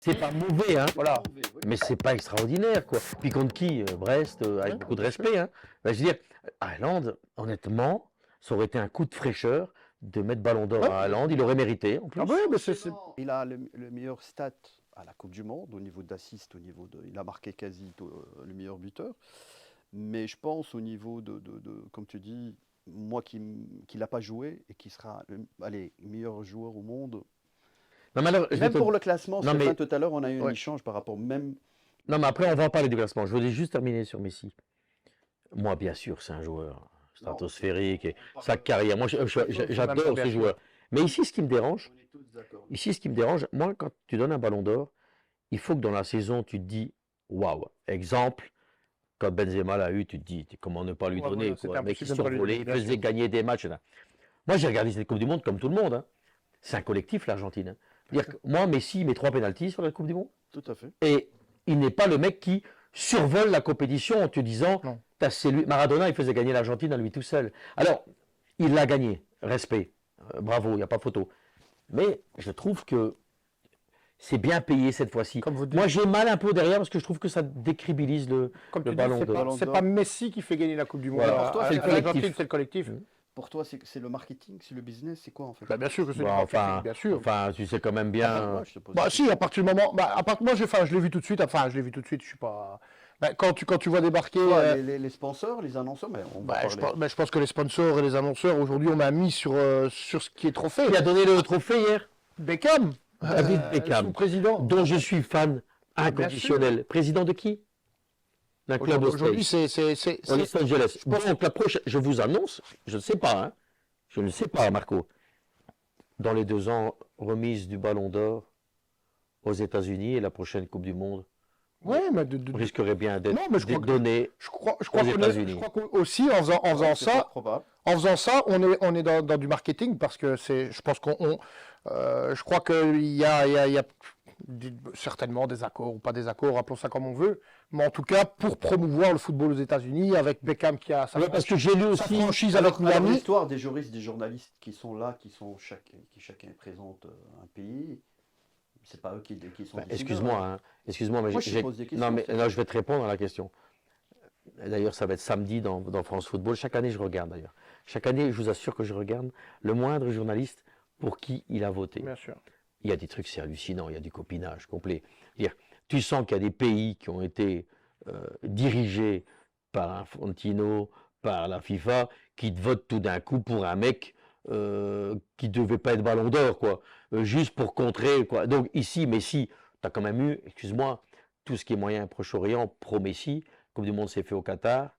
C'est pas mauvais, hein. Voilà. Mais c'est pas extraordinaire, quoi. Puis contre qui? Brest, avec Ouais, beaucoup de bien sûr. respect, hein. Ben, je veux dire, Haaland, honnêtement, ça aurait été un coup de fraîcheur de mettre Ballon d'Or Ouais. à Haaland. Il aurait mérité, en plus. Ah oui, mais c'est... Il a le meilleur stat à la Coupe du Monde, au niveau d'assist, il a marqué quasi le meilleur buteur. Mais je pense au niveau comme tu dis, moi qui n'a pas joué et qui sera le meilleur joueur au monde. Non, mais alors, je vais Même te- pour le classement, Non, Stéphane, mais- tout à l'heure, on a eu un Ouais. échange par rapport même. Non, mais après, on va en parler du classement. Je voulais juste terminer sur Messi. Moi, bien sûr, c'est un joueur stratosphérique et sa carrière. Moi, j'adore bien ce sûr. joueur. Mais ici, ce qui me dérange, On est tous d'accord. moi, quand tu donnes un ballon d'or, il faut que dans la saison, tu te dis, waouh, exemple, quand Benzema l'a eu, tu te dis, comment ne pas lui Ouais, donner, voilà, c'était quoi. Mais qui impossible de pas lui survolait, donner, il bien faisait sûr. gagner des matchs. Là. Moi, j'ai regardé cette Coupe du Monde comme tout le monde, hein. C'est un collectif, l'Argentine, hein. Dire que moi, Messi met 3 pénaltys sur la Coupe du Monde. Tout à fait. Et il n'est pas le mec qui survole la compétition en te disant, Non. c'est lui. Maradona, il faisait gagner l'Argentine à lui tout seul. Alors, il l'a gagné, respect, bravo, il n'y a pas photo. Mais je trouve que c'est bien payé cette fois-ci. Comme vous dites. Moi, j'ai mal un peu derrière parce que je trouve que ça décribilise le Comme tu dis, ballon c'est d'or. pas, c'est pas Messi qui fait gagner la Coupe du Monde. Voilà. À- Pour toi, à- c'est le à l'Argentine, collectif. c'est le collectif. Pour toi, c'est le marketing, c'est le business, c'est quoi en fait? Bah, bien sûr que c'est Bon, du marketing, enfin, bien sûr. enfin, tu sais quand même bien. Moi, je te pose Bah la si, à partir du moment... Bah, moi, je l'ai vu tout de suite. Enfin, je l'ai vu tout de suite, je suis pas... Bah, quand tu vois débarquer... question. euh, Les sponsors, les annonceurs, mais on va bah, parler. je pense que les sponsors et les annonceurs, aujourd'hui, on a mis sur ce qui est trophée. Qui a donné le trophée hier? Beckham, David Beckham, son président. dont je suis fan inconditionnel. Président de qui? D'un club Aujourd'hui, australien. c'est... Los Angeles. Donc la prochaine, je vous annonce, je ne sais pas, hein, je ne sais pas, Marco. Dans les 2 ans, remise du Ballon d'Or aux États-Unis et la prochaine Coupe du Monde Ouais, mais risquerait bien d'être Non, mais je crois que- donnée. je crois aux États-Unis. qu'aussi, en faisant C'est ça, fort probable. en faisant ça, on est dans du marketing parce que je pense je crois qu'il y a certainement des accords ou pas des accords, appelons ça comme on veut, mais en tout cas pour promouvoir le football aux États-Unis avec Beckham qui a sa Ouais, parce que j'ai lu sa aussi. franchise Alors, avec Miami. l'histoire des juristes, des journalistes qui sont là, qui chacun présente un pays, c'est pas eux qui sont décideurs. Excuse-moi, hein, excuse-moi, mais Moi, je te pose des questions, non, mais c'est là, je vais te répondre à la question. D'ailleurs, ça va être samedi dans France Football. Chaque année, je regarde d'ailleurs. Chaque année, je vous assure que je regarde le moindre journaliste pour qui il a voté. Bien sûr. Il y a des trucs, c'est hallucinant, il y a du copinage complet. Dire, tu sens qu'il y a des pays qui ont été dirigés par Infantino, par la FIFA, qui te votent tout d'un coup pour un mec qui devait pas être ballon d'or, quoi. Juste pour contrer, quoi. Donc ici, Messi, tu as quand même eu, excuse-moi, tout ce qui est moyen Proche-Orient, pro-Messi. Coupe du Monde s'est fait au Qatar.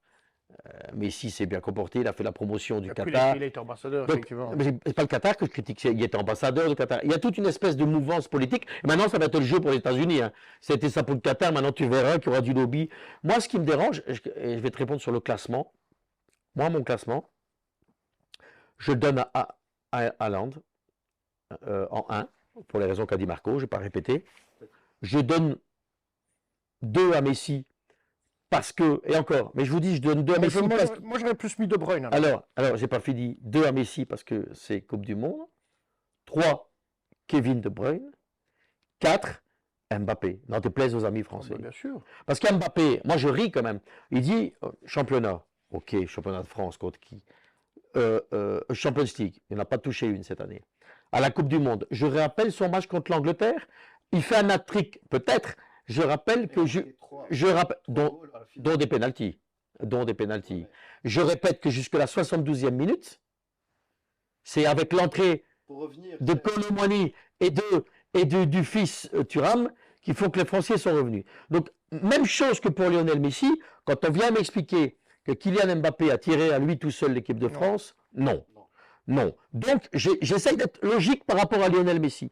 Messi s'est bien comporté, il a fait la promotion du Et puis, Qatar. il a été ambassadeur, Donc, effectivement. mais c'est pas le Qatar que je critique, il était ambassadeur du Qatar. Il y a toute une espèce de mouvance politique. Et maintenant, ça va être le jeu pour les États-Unis, hein. C'était ça pour le Qatar, maintenant tu verras qu'il y aura du lobby. Moi, ce qui me dérange, et je vais te répondre sur le classement. Moi, mon classement, je le donne à Haaland en 1, pour les raisons qu'a dit Marco, je ne vais pas répéter. Je donne 2 à Messi, parce que, et encore, mais je vous dis, je donne 2 à Messi parce que. Moi, j'aurais plus mis De Bruyne. Alors. Alors, j'ai pas fini. 2 à Messi parce que c'est Coupe du Monde. 3, Kevin De Bruyne. 4, Mbappé. N'en déplaise aux amis français. Bien sûr. Parce qu'Mbappé, moi je ris quand même. Il dit championnat. Ok, championnat de France contre qui Champions League. Il n'a pas touché une cette année. À la Coupe du Monde. Je rappelle son match contre l'Angleterre. Il fait un hat-trick, peut-être. Je rappelle que je rappelle, dont des pénaltys. Dont des pénaltys. Je répète que jusque la 72e minute, c'est avec l'entrée de Colomwani et du fils Thuram qui font que les Français sont revenus. Donc, même chose que pour Lionel Messi, quand on vient m'expliquer que Kylian Mbappé a tiré à lui tout seul l'équipe de France, non. Non. Donc, j'essaye d'être logique par rapport à Lionel Messi.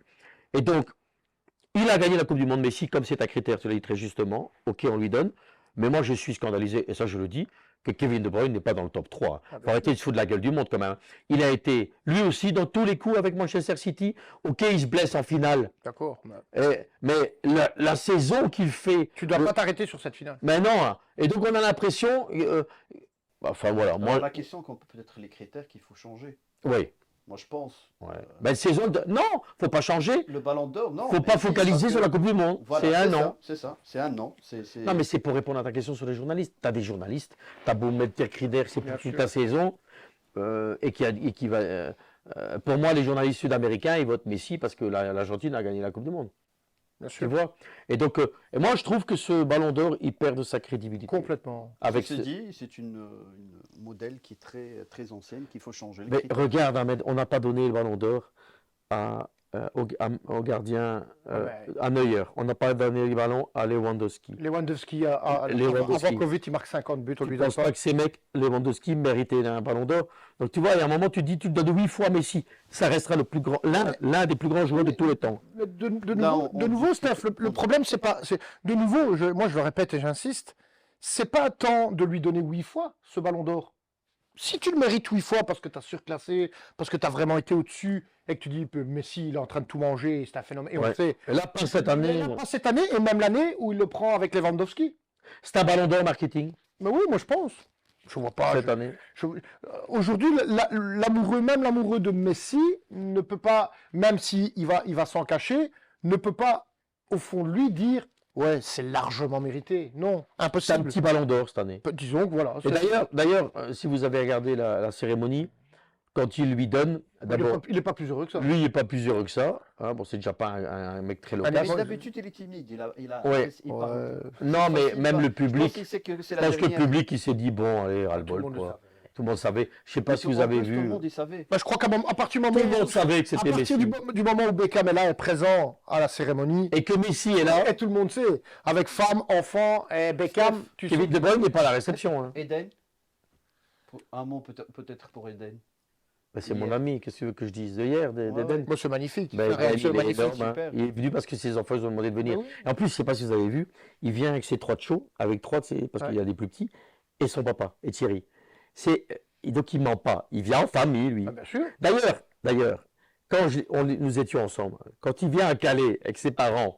Et donc, il a gagné la Coupe du Monde, Messi, comme c'est un critère, tu l'as dit très justement, ok, on lui donne, mais moi je suis scandalisé, et ça je le dis, que Kevin De Bruyne n'est pas dans le top 3. Il faut arrêter de se foutre de la gueule du monde quand même. Il a été, lui aussi, dans tous les coups avec Manchester City, ok, il se blesse en finale, D'accord. mais la saison qu'il fait... Tu dois pas t'arrêter sur cette finale. Mais non, hein. Et donc on a l'impression... enfin voilà, Alors, moi... la question, peut-être les critères qu'il faut changer. Oui. Moi, je pense. Ouais. Ben, saison non, faut pas changer. Le Ballon d'Or, non. Faut mais pas si, focaliser parce sur que- la Coupe du Monde. Voilà, c'est un ça, an. c'est ça. C'est un an. Non, mais c'est pour répondre à ta question sur les journalistes. Tu as des journalistes, tu as beau mettre Dirk Rieder, c'est Bien pour toute sûr. la saison, et qui va. Pour moi, les journalistes sud-américains, ils votent Messi parce que l'Argentine a gagné la Coupe du Monde. Bien Tu sûr. vois? Et donc, et moi, je trouve que ce Ballon d'Or, il perd de sa crédibilité. Complètement. Avec Ceci ce- dit, c'est une modèle qui est très, très ancienne, qu'il faut changer. les Mais critères. regarde, Ahmed, on n'a pas donné le Ballon d'Or au gardien à Neuer. On n'a pas donné le ballon à Lewandowski. Lewandowski, Lewandowski. avant Covid, il marque 50 buts, on Je lui ne donne pense pas. pas que ces mecs, Lewandowski, méritaient un Ballon d'Or. Donc tu vois, il y a un moment, tu dis, tu le donnes 8 fois à Messi. Ça restera le plus grand, l'un des plus grands joueurs de tous les temps. De nouveau, Steph, le problème, c'est pas. De nouveau, moi je le répète et j'insiste, c'est pas tant de lui donner 8 fois ce ballon d'or. Si tu le mérites 8 fois parce que tu as surclassé, parce que tu as vraiment été au-dessus et que tu dis Messi, il est en train de tout manger, c'est un phénomène. Et on Ouais. le sait. Et là, pas cette Mais année, là, pas cette année et même l'année où il le prend avec Lewandowski. c'est un Ballon d'Or marketing, Mais oui, moi je pense. Je vois pas. cette année. Aujourd'hui, même l'amoureux de Messi ne peut pas, même s'il va s'en cacher, ne peut pas, au fond de lui, dire ouais, c'est largement mérité. Non, C'est un impossible. petit Ballon d'Or cette année. Disons que voilà. Et d'ailleurs, si vous avez regardé la cérémonie, quand il lui donne, d'abord, il n'est pas plus heureux que ça. lui, il n'est pas plus heureux que ça. Hein, bon, c'est déjà pas un mec très Allez, loquace. Mais d'habitude, il est timide. Ouais. Il parle. Non, mais même le Je pense public, qu'il sait que c'est je la pense que le dernière. public, il s'est dit, bon, allez, Tout le ras-le-bol, monde le quoi. savait. Tout le monde savait. Je sais pas Mais si vous en avez plus, Tout le vu. monde, il savait. Bah, je crois qu'à partir du Tout le moment monde savait que à c'était partir Messi. du moment où Beckham est là, est présent à la cérémonie, Et que Messi est là, et tout le monde sait, avec femme, enfant, et Beckham, tu sais. Kevin De Bruyne n'est pas à la réception. Hein. Eden. Un mot peut-être pour Eden. Ben, c'est Hier. mon ami, qu'est-ce que tu veux que je dise de hier, Ouais, d'Eden? Moi, c'est magnifique. Ben, C'est il est magnifique. énorme, hein. super. Il est venu parce que ses enfants ils ont demandé de venir. Ah oui. Et en plus, je ne sais pas si vous avez vu, il vient avec ses 3 de show, avec 3 de ses, parce Ouais. qu'il y a des plus petits, et son papa, et Thierry. Donc il ment pas, il vient en famille, lui. Ah, bien sûr. D'ailleurs, quand nous étions ensemble, quand il vient à Calais avec ses parents,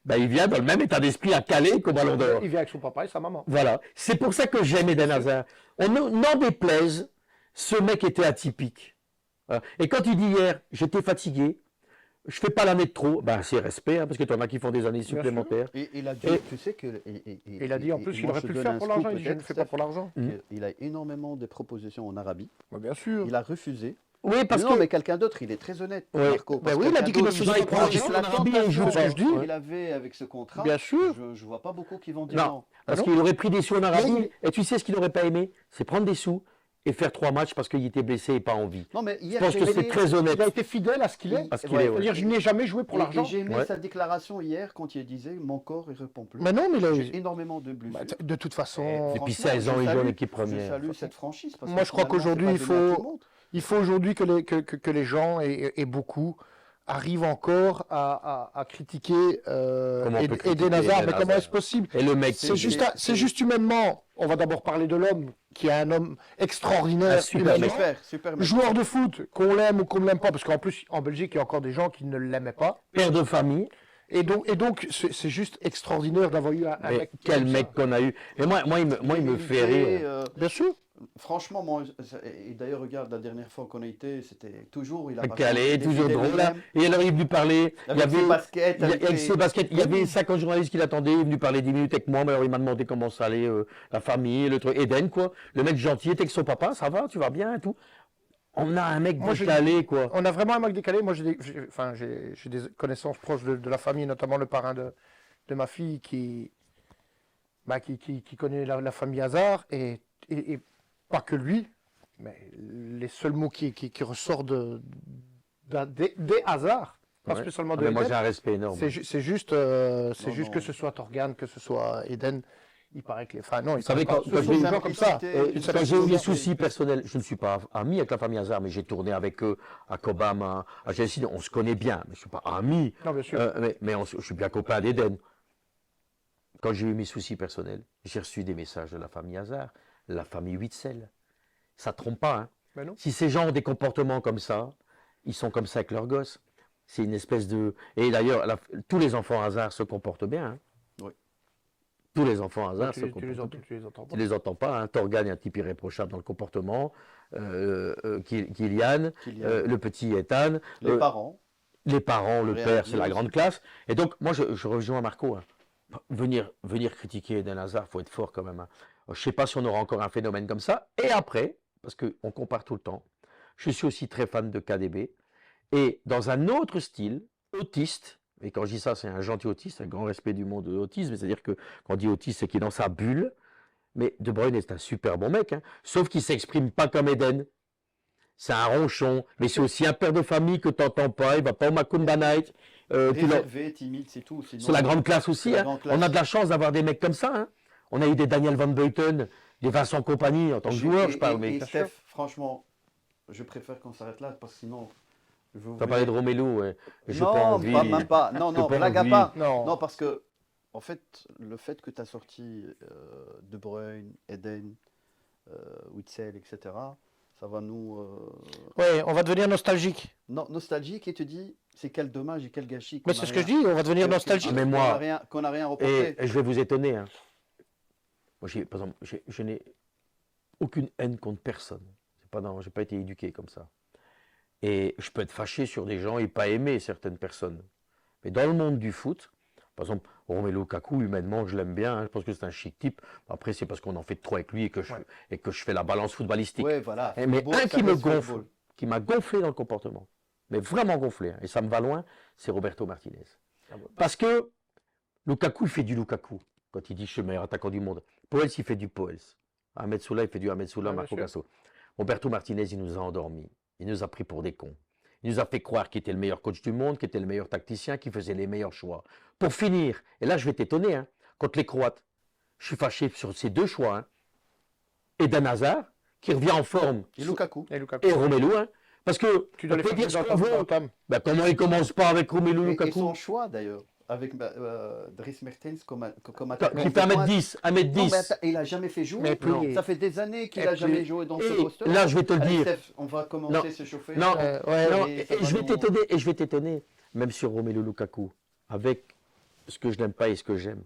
ben, il vient dans le même état d'esprit à Calais qu'au Ballon d'Or. Il vient avec son papa et sa maman. Voilà. C'est pour ça que j'aime Eden Hazard. N'en déplaise, ce mec était atypique. Et quand il dit hier, j'étais fatigué, je fais pas l'année de trop, ben c'est respect, hein, parce que tu en as qui font des années sûr. supplémentaires. Et il a dit, Et- tu sais que. Il a dit en plus qu'il aurait pu le faire pour l'argent. Il dit je ne le fais pas pour l'argent. Il a énormément de propositions en Arabie. Bien sûr. Il a refusé. Oui, parce non, que mais quelqu'un d'autre, il est très honnête, Ouais. Marco. Ben oui, il a dit qu'il ne faisait pas pour l'argent. La Je ce que je dis. qu'il avait avec ce contrat, Bien sûr. je vois pas beaucoup qui vont dire Non. non. parce non. qu'il aurait pris des sous en Arabie, Mais- et tu sais ce qu'il n'aurait pas aimé, c'est prendre des sous et faire 3 matchs parce qu'il était blessé et pas envie. Non, mais Je hier, pense que j'ai c'est aimé- très honnête. Il a été fidèle à ce qu'il est. Parce qu'il Ouais. est, ouais. C'est-à-dire, je n'ai jamais joué pour et l'argent. j'ai aimé Ouais. sa déclaration hier quand il disait mon corps il répond plus. Mais non, mais J'ai énormément de blessures. de toute façon, Depuis Franchement, 16 ans, je il joue en salue- équipe Je première. salue cette franchise. Parce Moi, que je crois finalement, qu'aujourd'hui, c'est il pas donné à faut- tout le monde. il faut aujourd'hui que les gens, et beaucoup, arrivent encore à critiquer Comment on peut critiquer Eden Hazard. Eden Mais comment Hazard est-ce possible? Et le mec, C'est juste, c'est- juste humainement. On va d'abord parler de l'homme, qui est un homme extraordinaire, Un super humainement. mec. Super mec. Joueur de foot, qu'on l'aime ou qu'on ne l'aime pas, parce qu'en plus, en Belgique, il y a encore des gens qui ne l'aimaient pas. père de famille, Et donc c'est juste extraordinaire d'avoir eu un mais mec. quel comme ça. mec qu'on a eu. Et moi, il me fait rire. Bien sûr. Franchement, moi, et d'ailleurs, regarde, la dernière fois qu'on a été, c'était toujours, il a pas Calais, changé, toujours fidèle drôle. Là. lui-même, Et alors, il est venu parler. Il y avec ses avait, baskets, avec ses baskets. Il y avait 50 journalistes qui l'attendaient. Il est venu parler 10 minutes avec moi. Mais alors, il m'a demandé comment ça allait, la famille, le truc. Eden, quoi. Le mec gentil était avec son papa. Ça va, tu vas bien et tout. On a un mec Moi, j'ai- décalé, quoi. On a vraiment un mec décalé. Moi, j'ai des connaissances proches de la famille, notamment le parrain de ma fille qui connaît la famille Hazard et pas que lui, mais les seuls mots qui ressortent des Hazard, pas Ouais. spécialement Ah, de mais moi, Eden. j'ai un respect énorme. C'est juste non. que ce soit Torgan, que ce soit Eden. Il paraît que les. Enfin, non, il savez, paraît quand- pas. Ce quand sont j'ai- des gens comme ça. simplicité, Et une quand j'ai eu des simplicité. soucis personnels, je ne suis pas ami avec la famille Hazard, mais j'ai tourné avec eux à Cobham, à Chelsea. On se connaît bien, mais je ne suis pas ami. Non, bien sûr. Mais je suis bien copain d'Eden. Quand j'ai eu mes soucis personnels, j'ai reçu des messages de la famille Hazard, la famille Witzel. Ça ne trompe pas. Hein. Mais non. Si ces gens ont des comportements comme ça, ils sont comme ça avec leurs gosses. C'est une espèce de... Et d'ailleurs, tous les enfants Hazard se comportent bien. Hein. Oui. Tous les enfants Hazard Tu se les- tu les comportent. entends- tu les entends pas. Tu les entends pas. Hein. Torgan est un type irréprochable dans le comportement. Kylian, Kylian. le petit Ethan. Les parents. Les parents, le Rien à père, dire c'est la aussi. grande classe. Et donc, moi, je rejoins Marco. Hein. Venir critiquer Eden Hazard, il faut être fort quand même. Hein. Je ne sais pas si on aura encore un phénomène comme ça. Et après, parce qu'on compare tout le temps, je suis aussi très fan de KDB. Et dans un autre style, autiste, et quand je dis ça, c'est un gentil autiste, un grand respect du monde de l'autisme, c'est-à-dire que quand on dit autiste, c'est qu'il est dans sa bulle. Mais De Bruyne est un super bon mec, hein. Sauf qu'il ne s'exprime pas comme Eden. C'est un ronchon, mais c'est aussi un père de famille que tu n'entends pas. Il va pas au Macumba Night. Réservé, timide, c'est tout. Sinon, C'est la grande classe aussi. c'est la Hein. grande classe. On a de la chance d'avoir des mecs comme ça. Hein. On a eu des Daniel Van Buyten, des Vincent Compagnie en tant que joueur, je parle. Mais Et Steph, franchement, je préfère qu'on s'arrête là parce que sinon. Je vais tu as ouvrir- parlé de Romelu. Ouais. J'ai pas Non, envie. même pas. Non, J'ai non, pas blague à envie. part. Non. Non, parce que, en fait, le fait que tu as sorti De Bruyne, Eden, Witsel, etc., ça va nous. Ouais, on va devenir nostalgique. Nostalgique et te dis, c'est quel dommage et quel gâchis. Mais qu'on c'est a ce que je rien- dis, on va devenir qu'on- nostalgique. Ah, mais moi- qu'on n'a rien reporté. Et je vais vous étonner. Hein. Moi, par exemple, je n'ai aucune haine contre personne. Je n'ai pas été éduqué comme ça. Et je peux être fâché sur des gens et pas aimer certaines personnes. Mais dans le monde du foot, par exemple, Romelu Lukaku, humainement, je l'aime bien. Hein, je pense que c'est un chic type. Après, c'est parce qu'on en fait trop avec lui et que je fais la balance footballistique. Ouais, voilà. Mais Football, un ça qui me reste gonfle, football. qui m'a gonflé dans le comportement, mais vraiment gonflé, hein, et ça me va loin, c'est Roberto Martinez. Parce que Lukaku, il fait du Lukaku, quand il dit je suis le meilleur attaquant du monde. Poels, il fait du Poels. Ahmed Soula, il fait du Ahmed Soula, Ouais, Marco bien Gasso. Roberto Martinez, il nous a endormis. Il nous a pris pour des cons. Il nous a fait croire qu'il était le meilleur coach du monde, qu'il était le meilleur tacticien, qu'il faisait les meilleurs choix. Pour finir, et là je vais t'étonner, hein, contre les Croates, je suis fâché sur ces deux choix. Hein. Eden Hazard, qui revient en forme, Et Lukaku. Et Lukaku. et Romelu, hein, parce que Tu dois on les peut faire dire ce dans qu'on ton veut. entame. Ben, comment il commence pas avec Romelu Et Lukaku son choix d'ailleurs, avec Dries Mertens comme qui fait 1m10, 1m10. Non, mais attends, il a jamais fait jouer. Mais puis- Non, ça fait des années qu'il Et n'a jamais puis- joué dans ce Et poste. là, je vais te le Allez, dire. Steph, on va commencer Non. à se chauffer. Non, ouais, non, et et ça va je vais nous- t'étonner, et je vais t'étonner, même sur Romelu Lukaku, avec ce que je n'aime pas et ce que j'aime,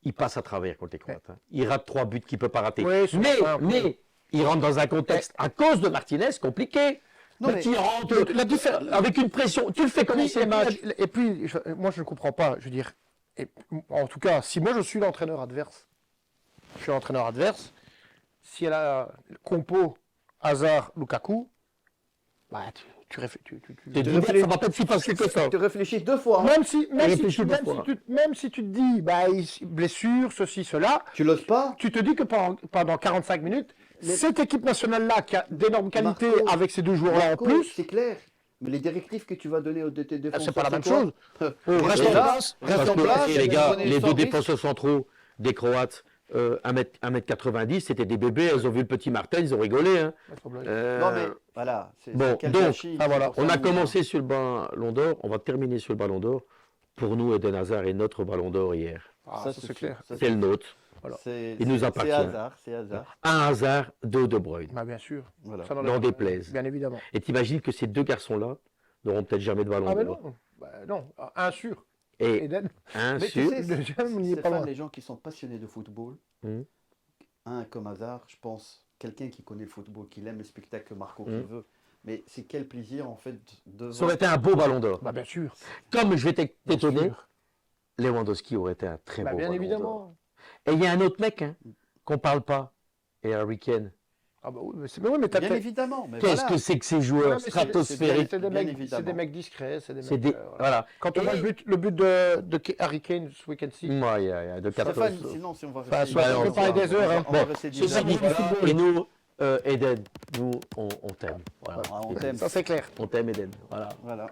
il passe à travers contre les Croates. Hein. Il rate 3 buts qu'il ne peut pas rater. Ouais, c'est simple. mais il rentre dans un contexte, à cause de Martinez, compliqué. Non, mais mais- il rentre avec une pression. Tu le fais commencer Et le puis, match. et puis, moi je ne comprends pas. Je veux dire, en tout cas, si moi je suis l'entraîneur adverse, si elle a compo Hazard, Lukaku, bah tu T'es dit, ça va pas être si facile que ça. Tu réfléchis deux fois. hein. même si tu te dis, bah, blessure, ceci, cela, Tu l'oses pas. tu te dis que pendant 45 minutes, cette équipe nationale-là qui a d'énormes qualités Marco, avec ces deux joueurs-là en Marco, plus, c'est clair. Mais les directives que tu vas donner aux tes défenseurs, c'est pas la même quoi chose. Reste Reste en en place. place. Reste en Parce que, place. les gars, prenez les sans deux risque. défenseurs centraux des Croates, 1m90, c'était des bébés, elles ont vu le petit Martin, ils ont rigolé. Hein. Non, mais voilà. C'est bon, quel donc, gâchis, ah, voilà, c'est pour On ça a nous- commencé sur le ballon d'or, on va terminer sur le ballon d'or. Pour nous, Eden Hazard est notre ballon d'or hier. Ah, Ça, ça, c'est c'est clair. Ça, C'est le nôtre. Voilà. Il nous appartient. C'est hasard. Un Hazard, deux De Bruyne. Bah, bien sûr. Voilà. Ça N'en déplaise. Bien évidemment. Et t'imagines que ces deux garçons-là n'auront peut-être jamais de ballon Ah, mais d'or. non. Bah, non. Un sûr. Et Eden. un Mais tu sur. sais, Le deuxième, on n'y est pas Stéphane, loin. les gens qui sont passionnés de football, Mhm. un comme hasard, je pense, quelqu'un qui connaît le football, qui aime le spectacle que Marco qui Mhm. veut. Mais c'est quel plaisir en fait de Ça aurait été un beau ballon d'or. Bah, bien sûr. Comme je vais Bien t'étonner, sûr. Lewandowski aurait été un très Bah, beau bien ballon d'or. évidemment. Et il y a un autre mec qu'on parle pas, et Harry Kane. Ah bah oui, mais mais t'as Bien peut-être- évidemment. Mais Qu'est-ce voilà. que c'est que ces Ouais, joueurs mais stratosphériques? c'est des bien mecs, évidemment. c'est des mecs discrets, c'est des C'est mecs. des... Voilà. Voilà. Quand on voit Et- le but de Harry Kane ce week-end-ci, Ouais, de 14. Stéphane, sinon si on va Bah, rester... soit on peut parler des heures, hein. On va Bon, rester c'est 10 ça heures. qui Voilà. Et nous, Eden, nous, on t'aime. Voilà. Ah, on t'aime. ça c'est clair. On t'aime, Eden. Voilà. Voilà.